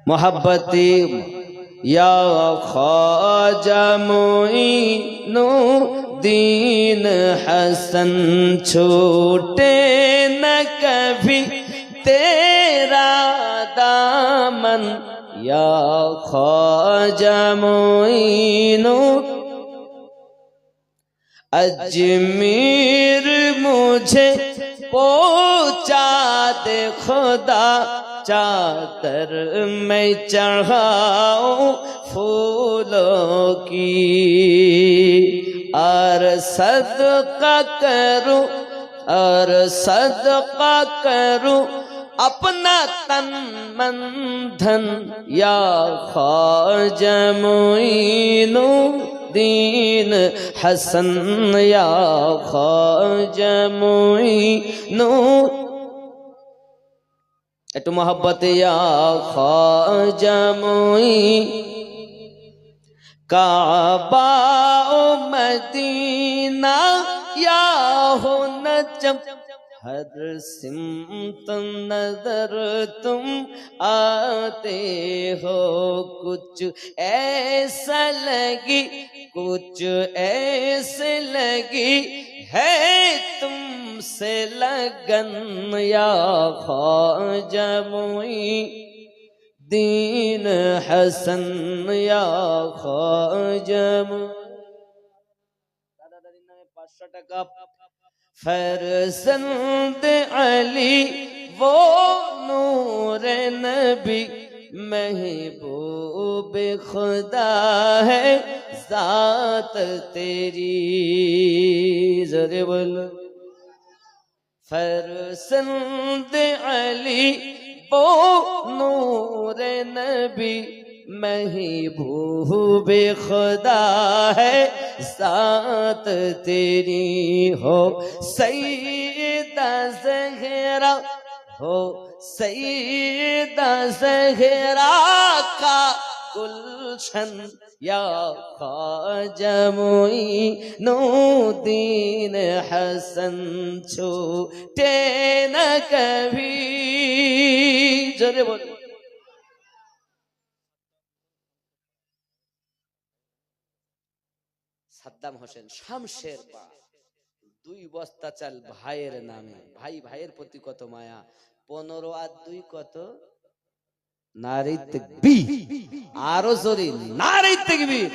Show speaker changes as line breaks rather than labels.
मोहब्बती या ख्वाजा मोइनुद्दीन हसन छूटे न कभी तेरा दामन या ख्वाजा मोइनु अजमीर मुझे पहुंचा दे खुदा चादर में चढ़ाऊं फूलों की और सदका करूं अपना तन मन धन या ख्वाजा मोइनुद्दीन हसन या ख्वाजा मोइनु একটু मोहब्बत या ख्वाजा मोइन काबा ओ मदीना या हो नजम हर सिमत नजर तुम आते हो कुछ ऐसे लगी है तुमसे लगन या ख्वाजा मोइनुद्दीन हसन या ख्वाजा दादा दादी नामे 500 টাকা फरजंद अली वो नूर नबी महबूब खुदा है जात तेरी जरे बोलो फरजंद अली वो नूर नबी महबूब खुदा है साथ तेरी हो सैयदा ज़हरा का गुलशन या ख्वाजा मोइनुद्दीन हसन छूटे न कभी जोरे बोलो সাদ্দাম হোসেন শামশের পা 2 বস্তা চাল ভাইয়ের নামে ভাইয়ের প্রতি কত মায়া 15 আর 2 কত নারী তাকবীর আরো জোরে নারী তাকবীর